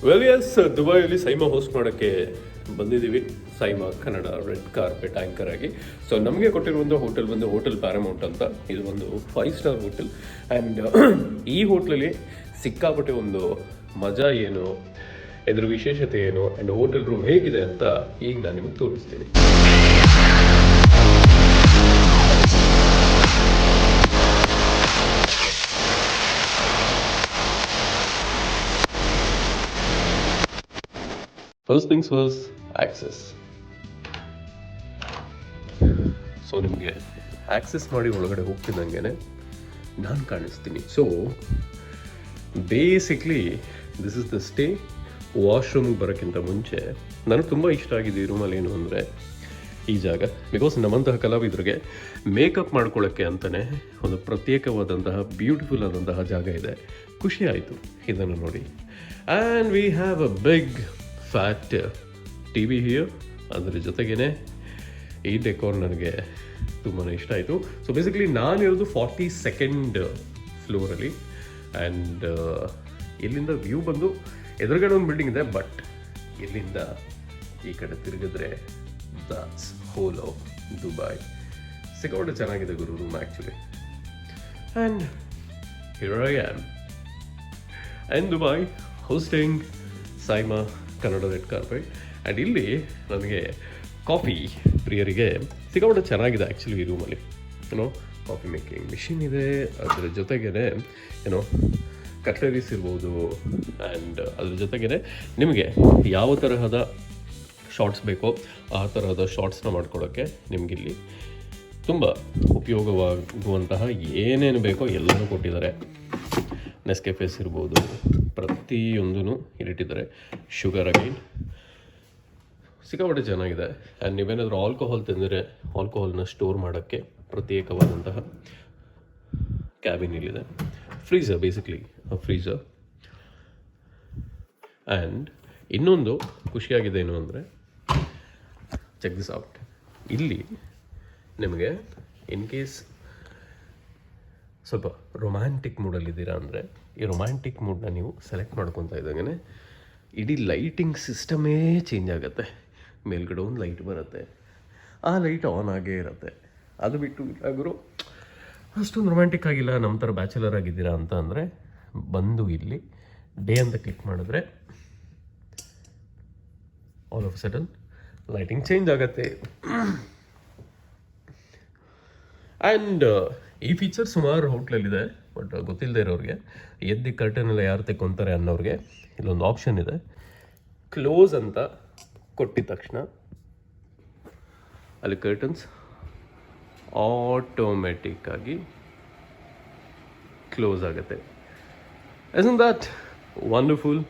Well as, ದುಬೈಯಲ್ಲಿ SIIMA host ಮಾಡೋಕ್ಕೆ ಬಂದಿದ್ದೀವಿ. SIIMA Kannada red carpet anchor ಆಗಿ. ಸೊ ನಮಗೆ ಕೊಟ್ಟಿರುವಂಥ ಹೋಟೆಲ್ ಬಂದು ಹೋಟೆಲ್ ಪ್ಯಾರಮೌಂಟ್ ಅಂತ. ಇದು ಒಂದು 5 ಸ್ಟಾರ್ ಹೋಟೆಲ್. ಆ್ಯಂಡ್ ಈ ಹೋಟ್ಲಲ್ಲಿ ಸಿಕ್ಕಾಪಟ್ಟೆ ಒಂದು ಮಜಾ ಏನು, ಇದ್ರ ವಿಶೇಷತೆ ಏನು, ಆ್ಯಂಡ್ ಹೋಟೆಲ್ ರೂಮ್ ಹೇಗಿದೆ ಅಂತ ಈಗ ನಾನು ನಿಮಗೆ ತೋರಿಸ್ತೀನಿ. First things was access. So ನಿಮಗೆ ಆಕ್ಸೆಸ್ ಮಾಡಿ ಒಳಗಡೆ ಹೋಗ್ತಿದ್ದಂಗೆ ನಾನು ಕಾಣಿಸ್ತೀನಿ. So basically this is the stay. ವಾಶ್ರೂಮ್ಗೆ ಬರೋಕ್ಕಿಂತ ಮುಂಚೆ ನನಗೆ ತುಂಬ ಇಷ್ಟ ಆಗಿದೆ ಈ ರೂಮಲ್ಲಿ ಏನು ಅಂದರೆ ಈ ಜಾಗ. ಬಿಕಾಸ್ ನಮ್ಮಂತಹ ಕಲಾವಿದರಿಗೆ ಮೇಕಪ್ ಮಾಡ್ಕೊಳ್ಳೋಕ್ಕೆ ಅಂತಲೇ ಒಂದು ಪ್ರತ್ಯೇಕವಾದಂತಹ ಬ್ಯೂಟಿಫುಲ್ ಆದಂತಹ ಜಾಗ ಇದೆ. ಖುಷಿ ಆಯಿತು ಇದನ್ನು ನೋಡಿ. And we have a big fat T V here. ಅದರ ಜೊತೆಗೇ ಈ ಡೆಕೋರ್ ನನಗೆ ತುಂಬಾ ಇಷ್ಟ ಆಯಿತು. ಸೊ ಬೇಸಿಕ್ಲಿ ನಾನಿರೋದು 42nd ಫ್ಲೋರಲ್ಲಿ. ಆ್ಯಂಡ್ ಇಲ್ಲಿಂದ ವ್ಯೂ ಬಂದು ಎದುರುಗಡೆ ಒಂದು ಬಿಲ್ಡಿಂಗ್ ಇದೆ, ಬಟ್ ಇಲ್ಲಿಂದ ಈ ಕಡೆ ತಿರುಗಿದ್ರೆ ದಟ್ಸ್ ಹೋಲ್ ಆಫ್ ದುಬೈ. ಸಿಕ್ಕಾಪಟ್ಟೆ ಚೆನ್ನಾಗಿದೆ ಗುರು room actually. And here I am and Dubai hosting SIIMA Kannada red carpet. And ಇಲ್ಲಿ ನನಗೆ ಕಾಫಿ ಪ್ರಿಯರಿಗೆ ಸಿಕ್ಕಾಪಟ್ಟೆ ಚೆನ್ನಾಗಿದೆ ಆ್ಯಕ್ಚುಲಿ ಈ ರೂಮಲ್ಲಿ. ಏನೋ ಕಾಫಿ ಮೇಕಿಂಗ್ ಮಿಷಿನ್ ಇದೆ, ಅದರ ಜೊತೆಗೇ ಏನೋ ಕಟ್ಲರೀಸ್ ಇರ್ಬೋದು. ಆ್ಯಂಡ್ ಅದ್ರ ಜೊತೆಗೇ ನಿಮಗೆ ಯಾವ ತರಹದ ಶಾರ್ಟ್ಸ್ ಬೇಕೋ ಆ ತರಹದ ಶಾರ್ಟ್ಸ್ನ ಮಾಡ್ಕೊಳ್ಳೋಕ್ಕೆ ನಿಮಗಿಲ್ಲಿ ತುಂಬ ಉಪಯೋಗವಾಗುವಂತಹ ಏನೇನು ಬೇಕೋ ಎಲ್ಲನೂ ಕೊಟ್ಟಿದ್ದಾರೆ. ನೆಸ್ಕೆಫೆಸ್ ಇರ್ಬೋದು, ಪ್ರತಿಯೊಂದೂ ಇಲ್ಲಿಟ್ಟಿದ್ದಾರೆ. ಶುಗರ್ ಅಗೈನ್ ಸಿಕ್ಕಾಪಟ್ಟೆ ಚೆನ್ನಾಗಿದೆ. ಆ್ಯಂಡ್ ನೀವೇನಾದರೂ ಆಲ್ಕೋಹಾಲ್ ತಿಂದರೆ ಆಲ್ಕೋಹಾಲ್ನ ಸ್ಟೋರ್ ಮಾಡೋಕ್ಕೆ ಪ್ರತ್ಯೇಕವಾದಂತಹ ಕ್ಯಾಬಿನ್ ಇಲ್ಲಿದೆ. Freezer, basically freezer. ಆ್ಯಂಡ್ ಇನ್ನೊಂದು ಖುಷಿಯಾಗಿದೆ ಏನು ಅಂದರೆ, ಚೆಕ್ ದಿಸ್ ಔಟ್. ಇಲ್ಲಿ ನಿಮಗೆ ಇನ್ ಕೇಸ್ ಸ್ವಲ್ಪ ರೊಮ್ಯಾಂಟಿಕ್ ಮೂಡಲ್ಲಿದ್ದೀರಾ ಅಂದರೆ ಈ ರೊಮ್ಯಾಂಟಿಕ್ ಮೂಡನ್ನ ನೀವು ಸೆಲೆಕ್ಟ್ ಮಾಡ್ಕೊತಾ ಇದ್ದಂಗೆ ಇಡೀ ಲೈಟಿಂಗ್ ಸಿಸ್ಟಮೇ ಚೇಂಜ್ ಆಗುತ್ತೆ. ಮೇಲ್ಗಡೆ ಒಂದು ಲೈಟ್ ಬರುತ್ತೆ, ಆ ಲೈಟ್ ಆನ್ ಆಗೇ ಇರುತ್ತೆ. ಅದು ಬಿಟ್ಟು ಇಲ್ಲಾಗರು ಅಷ್ಟೊಂದು ರೊಮ್ಯಾಂಟಿಕ್ ಆಗಿಲ್ಲ, ನಮ್ಮ ಥರ ಬ್ಯಾಚುಲರ್ ಆಗಿದ್ದೀರಾ ಅಂತ ಅಂದರೆ ಬಂದು ಇಲ್ಲಿ ಡೇ ಅಂತ ಕ್ಲಿಕ್ ಮಾಡಿದ್ರೆ all of sudden lighting change ಆಗುತ್ತೆ. ಆ್ಯಂಡ್ ಈ ಫೀಚರ್ ಸುಮಾರು ಹೋಟ್ಲಲ್ಲಿದೆ, ಬಟ್ ಗೊತ್ತಿಲ್ಲದೆ ಇರೋರಿಗೆ, ಎದ್ದು ಕರ್ಟನ್ ಎಲ್ಲ ಯಾರು ತೆಕ್ಕೊಂತಾರೆ ಅನ್ನೋರಿಗೆ ಇಲ್ಲೊಂದು ಆಪ್ಷನ್ ಇದೆ. ಕ್ಲೋಸ್ ಅಂತ ಕೊಟ್ಟಿದ ತಕ್ಷಣ ಅಲ್ಲಿ ಕರ್ಟನ್ಸ್ ಆಟೋಮೆಟಿಕ್ ಆಗಿ ಕ್ಲೋಸ್ ಆಗುತ್ತೆ. Isn't that wonderful?